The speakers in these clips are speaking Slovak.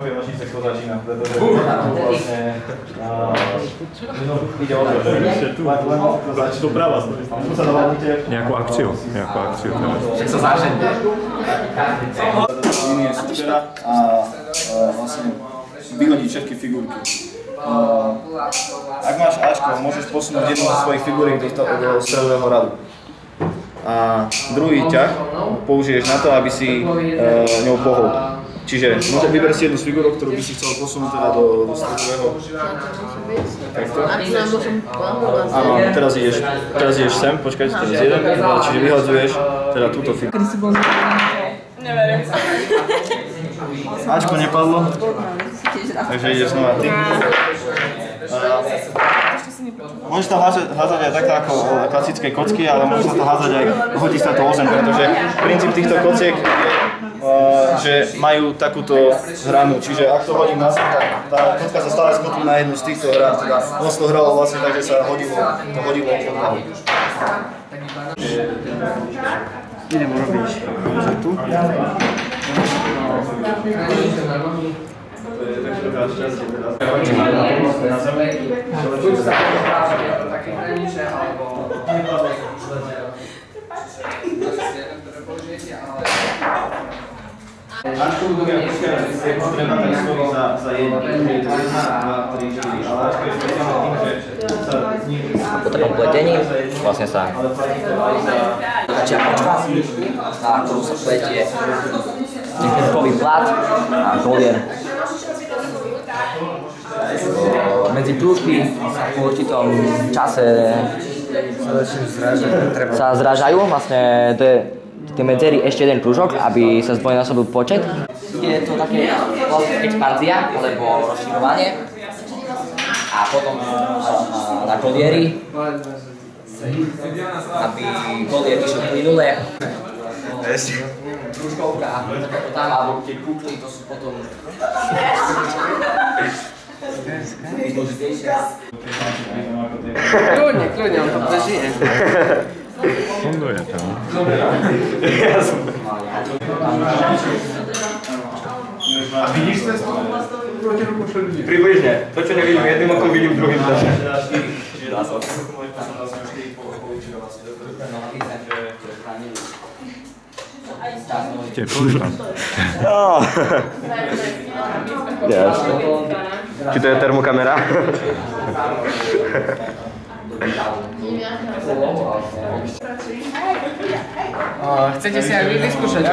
Vaši sekto začína, pretože vlastne ide o to, že doprava sa dovolíte nejakú akciu Však sa zažente. Línie supera a vlastne vyhodiť všetky figurky. Ak máš Ačko, môžeš posunúť jednu zo svojich figúriek do stredového radu. A druhý ťah použiješ na to, aby si ňou pohol. Čiže vyber si jednu z figurok, ktorú by si chcel posunúť teda do stredového. Takto. Áno, teraz ideš sem, počkajte, teraz jeden, čiže vyhadzuješ teda túto figurku. Neverím. Ačko nepadlo, takže ideš znova ty. Môžeš to házať aj takto ako klasické kocky, ale môžeš sa to házať aj, hodí sa to o zem, pretože princíp týchto kociek je, že majú takúto hranu, čiže ak to hodím na zem, tak tá kocka sa stále skotví na jednu z týchto hrán, teda ono to hralo vlastne tak, že sa hodilo o podlahu. Idem urobiť tu. To je tak trochá šťastie teraz. Na zemi. Buď sa také hraniče, alebo... Ačko budú ja poskiať, je potreba tak slovo za jedno. Je to 1, 2, 3, 4. Ale Ačko je speciálne tým, že sa z nich... Po takom pletení vlastne sa začína počka, na ktorú sa pletie technikový plat a kolier. Medzi prúžky v určitom čase sa zrážajú, vlastne tie medzery ešte jeden prúžok, aby sa zdvojnásobil počet. Je to také expanzia alebo rozširovanie a potom na kolieri, aby kolier išiel plynule. Prúžkovka tam, alebo tie kukly, to sú potom Kľudne, on to prežije. Funguje tam. A vidíš cestu? približne. To, čo nevidím jedným okom, vidím druhým okom. Jasne. Či to je termokamera? Chcete si aj vy vyskúšať?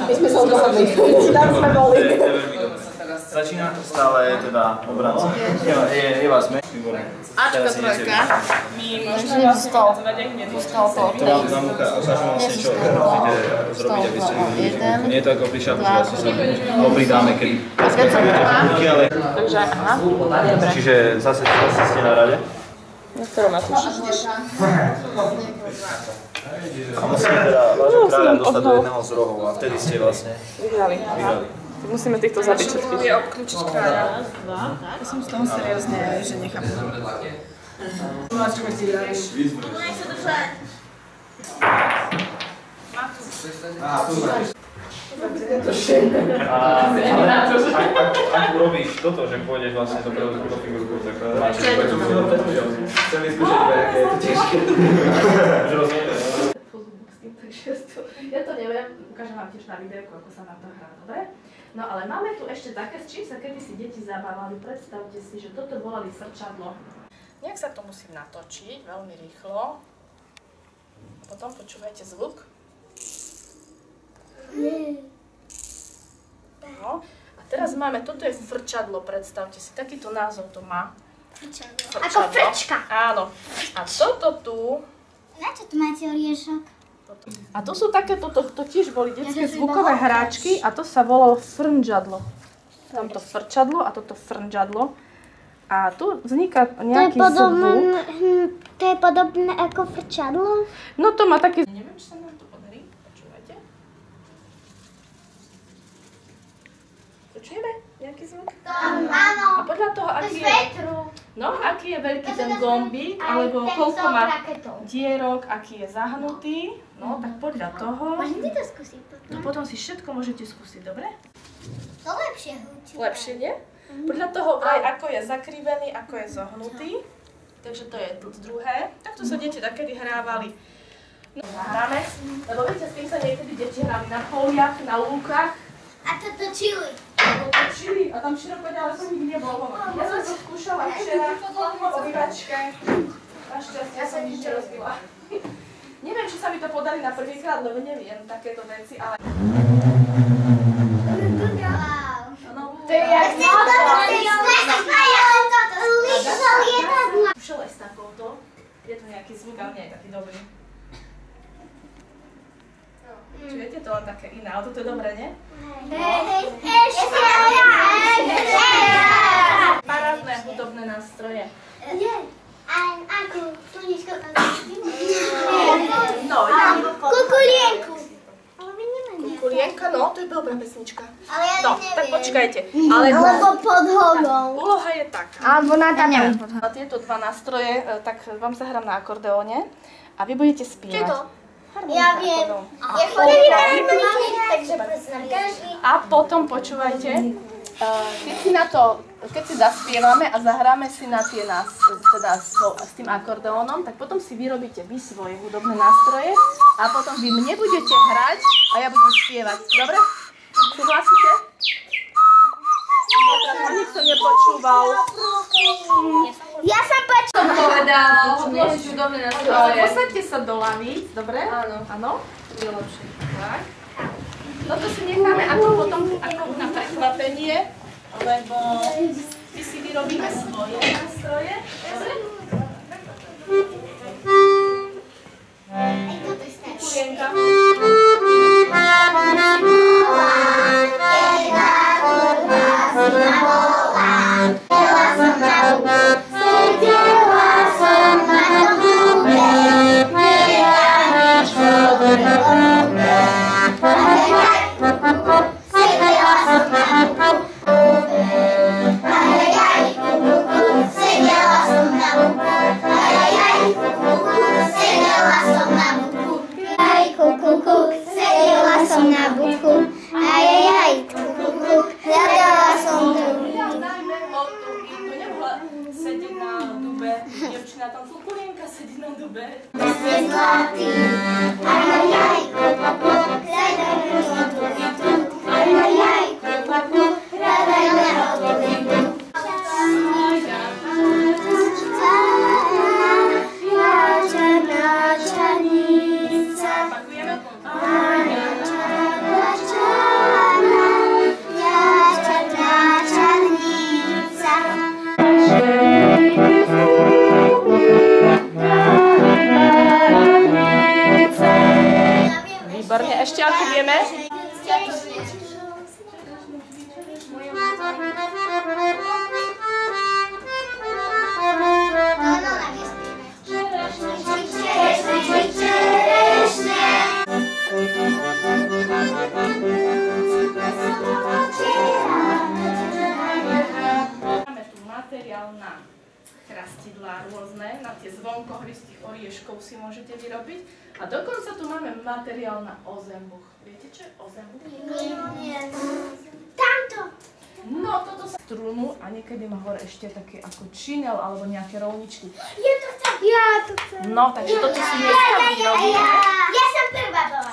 My sme sa dohodli, tam sme boli. Začína stále teda obranca. Je vás menej. Ačka trojka. Takže vstal to od tej. To vám ukážem vlastne, čo musíte zrobiť, aby ste jeden. Nie je to ako pri šachu, že vlastne sa pridáme, keď skacujete figurky, ale... Takže, aha. Čiže zase ste na rade. Na ktorom máte? A musíte teda vášho kráľa dostať do jedného z rohov a vtedy ste vlastne Vyhrali. Tak musíme týchto zabiť všetkých. Je obklúčiť kráľa. Ja som z toho seriózne, že nechápem. Ak urobíš toto, že pôjdeš vlastne do prvú figurku, tak máš chcem vyskúšať, aké je to ťažké. Ja to neviem, ukážem vám tiež na videjku, ako sa na to hrá, dobre? No ale máme tu ešte také, s čím sa kedysi deti zabávali. Predstavte si, že toto volali frčadlo. Nejak sa to musím natočiť veľmi rýchlo. Potom počúvajte zvuk. No, a teraz máme, toto je frčadlo, predstavte si, takýto názov to má. Frčadlo. Ako frčka. Áno. A toto tu... Na čo tu máte oriešok? A to sú také, to tiež boli detské zvukové hráčky a to sa volalo frnžadlo. Tamto frčadlo a toto frnžadlo. A tu vzniká nejaký zvuk. To je podobné ako frčadlo? No to má taký... Neviem, či sa nám to podarí. Počúvajte. Počujeme nejaký zvuk? Áno. A podľa toho, aký je... vetru. No, aký je veľký ten gombík, alebo koľko má dierok, aký je zahnutý. No, tak podľa toho. Môžete to skúsiť potom? No, potom si všetko môžete skúsiť, dobre? To lepšie húči. Lepšie, nie? Podľa toho vraj, ako je zakrivený, ako je zohnutý. Takže to je druhé. Takto sa deti takedy hrávali. No, hráme, lebo viete, s tým sa niekedy deti hrali na poliach, na lúkach. A to točili. Točili a tam široko ďaleko nikdy nebolo. Ja som to skúšala včera v obývačke. Našťastie som nič nerozbila. Neviem, či sa mi to podarí na prvýkrát, lebo neviem takéto veci, ale... To je jak Šelej s takouto. Je to nejaký zvuk, ale nie je taký dobrý. Či viete, to len také iné, ale toto je dobré, nie? Parádne hudobné nástroje. No, Kukulienku. Kukulienka, no, to je dobrá pesnička. Ale ja No, neviem. tak počkajte. Alebo pod hodou. úloha je taká. Alebo na tam. Na tieto dva nástroje, tak vám zahrám na akordeóne a vy budete spievať. Čo je to? Harmonika, Ja viem. akordeón. Ja chodím na harmoniky, takže prosím každý. A potom počúvajte, keď si zaspievame a zahráme si na tie teda s tým akordeónom, tak potom si vyrobíte vy svoje hudobné nástroje a potom vy mne budete hrať a ja budem spievať. Dobre? Súhlasíte? Nikto nepočúval. Ja som počula. Povedal, odložiť hudobné nástroje. Posaďte sa do lavíc, dobre? Áno. Áno? To je lepšie. Tak. Toto si necháme ako potom ako na prekvapenie, lebo my si vyrobíme svoje nástroje. Dobre? Aj toto stačí. Kulienka. Dievčina tam kukulienka sedí na dube. Výborne, ešte ako vieme? Máme tu materiál na chrastidlá rôzne, na tie zvonkohry z tých orieškov si môžete vyrobiť. A dokonca tu máme materiál na ozembuch. Viete, čo je ozembuch? Nie. Tamto. No, toto sa strunu a niekedy má hore ešte také ako činel alebo nejaké rovničky. Ja to chcem. Ja to chcem. No, takže toto si dneska vyrobíme. Ja som prvá bola.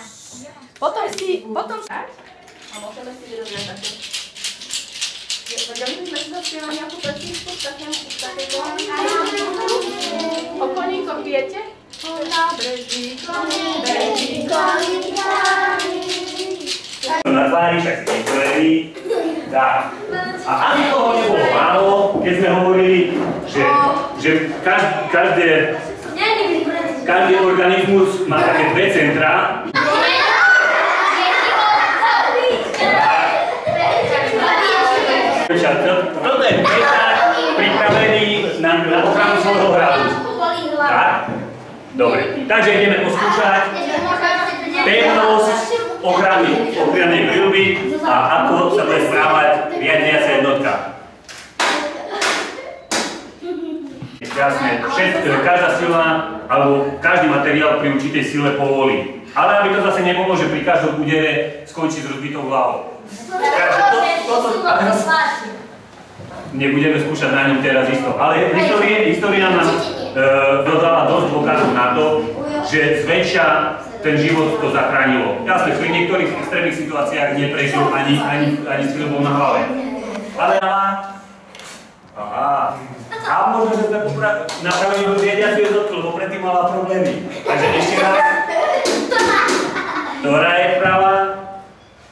Potom tak? A môžeme si vyrobiť také. Vedeli by sme si zaspievať nejakú pesničku v takejto. O koníkoch viete? Na breží koní, breží koní. Na tvári však ste vytvorení. Tak. A aby toho nebolo málo, keď sme hovorili, že každý organizmus má také dve centrá. Toto je večer pripravený na ochranu svojho hradu. Tak? Dobre, takže ideme poskúšať pevnosť ochrannej príľuby a ako sa bude správať riadiaca jednotka. Jasné, každá sila, alebo každý materiál pri určitej sile povolí. Ale aby to zase nebolo, že pri každom údere skončí s rozbitou hlavou. Takže nebudeme skúšať na ňom teraz isto. Ale história nám dodala dosť dôkazov na to, že zväčša ten život to zachránilo. Jasne, pri niektorých extrémnych situáciách neprežil ani strilbou na hlave. Ale a možno, že sme napravili ho riadiaciu jednotku, lebo predtým mala problémy. Takže ešte raz. Ktorá je pravá?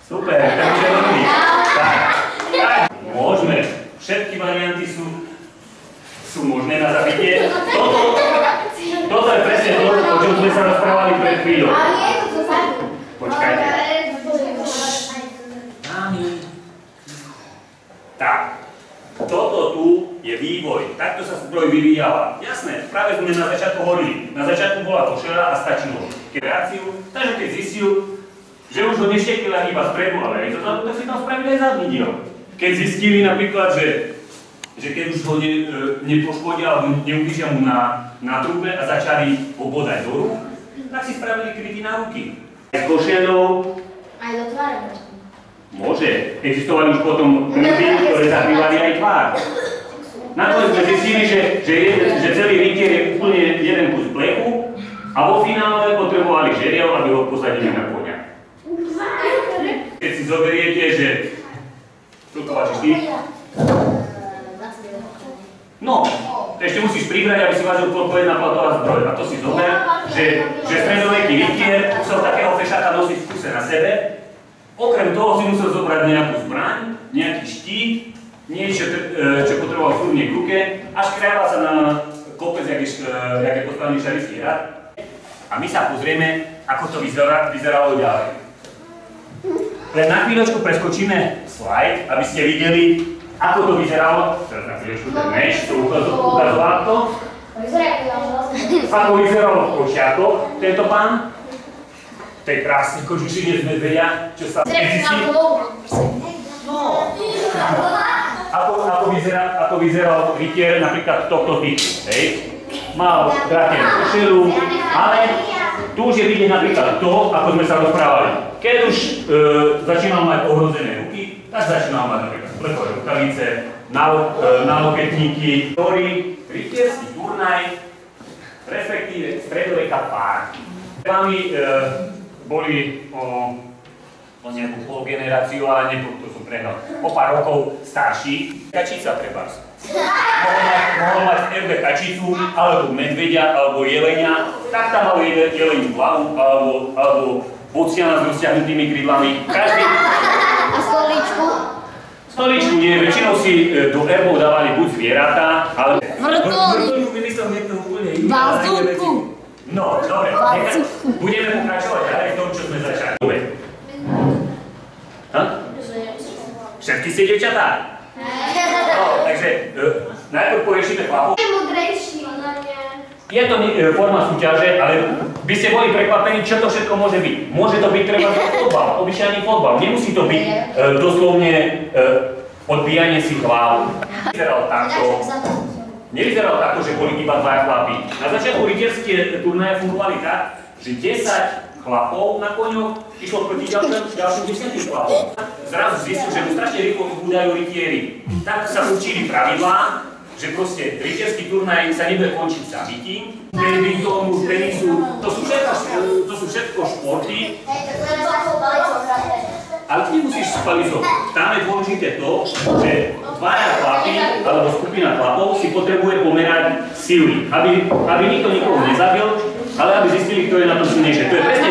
Super, takže dobrý. Tak, môžeme. Všetky varianty sú možné na zabitie. Toto je presne to, o čom sme sa rozprávali pred chvíľou. Počkajte. Tak, toto tu je vývoj. Takto sa zbroj vyvíjala. Jasné, práve sme na začiatku hovorili. Na začiatku bola košela a stačilo reakciu, takže keď zistil, že už ho neštekila iba spredu, ale aj to si tam spravili aj zadný diel. Keď zistili napríklad, že keď už ho nepoškodia alebo neublížia mu na trúbe a začali ho bodať do rúk, tak si spravili kryty na ruky. S košelou aj do tváre. môže. Existovali už potom kryty, ktoré zakrývali aj tvár. Nakoniec sme zistili, že celý rytier je úplne jeden kus plechu a vo finále potrebovali žeriav, aby ho posadili na koňa. Keď si zoberiete, že koľko ty? No, to ešte musíš pribrať, aby si vážil koľko jedna platová zbroj. A to si zober, že stredoveký rytier musel takého fešáka nosiť v kuse na sebe. Okrem toho si musel zobrať nejakú zbraň, nejaký štít, niečo, čo potreboval fúrne k ruke a škriabal sa na kopec, jak je postavený šarický hrad. A my sa pozrieme, ako to vyzeralo ďalej. Len na chvíľočku preskočíme slajd, aby ste videli, ako to vyzeralo. Teraz na chvíľočku ten meč, to ukazoval to. Ako vyzeralo v košiakoch tento pán. To je krásny kožušinec medveďa, čo sa zistí. No. Ako vyzeral rytier napríklad tohto typu, hej? Mal dratenú košelu, ale tu už je vidieť napríklad to, ako sme sa rozprávali. Keď už začínal mať ohrozené ruky, tak začínal mať napríklad plechové rukavice, náloketníky, ktorý rytierský turnaj, respektíve stredoveká párty. Vami boli o nejakú polgeneráciu, ale to sú prehnal, o pár rokov starší. Kačica trebárs. Mohol mať v erbe kačicu, alebo medveďa, alebo jelenia, tak tam mal jeleniu hlavu, alebo bociana s rozťahnutými krídlami. Každý... A stoličku? Stoličku nie, väčšinou si do erbov dávali buď zvieratá, ale... Vrtulník! Vymyslel niekto úplne iný. Bazúku! No, dobre, budeme pokračovať ďalej v tom, čo sme začali. Všetky ste dievčatá? No, takže najprv poriešime chlapov. Je to forma súťaže, ale by ste boli prekvapení, čo to všetko môže byť. Môže to byť treba fotbal, obyčajný fotbal. Nemusí to byť doslovne odbíjanie si hlav. Nevyzeral takto, že boli iba dva chlapi. Na začiatku rytierské turnaje fungovali tak, že 10 chlapov na koňoch išlo proti ďalším 10 chlapov. Zrazu zistil, že mu strašne rýchlo vybúdajú rytieri. Tak sa učili pravidlá, že proste rytierský turnaj sa nebude končiť zabitím, badmintonu, tenisu, to sú všetko športy. Ale ty musíš spalizovať. Tam je dôležité to, že dvaja chlapi, alebo skupina chlapov si potrebuje pomerať sily, aby nikto nikoho nezabil, ale aby zistili, kto je na tom silnejšie. To je presne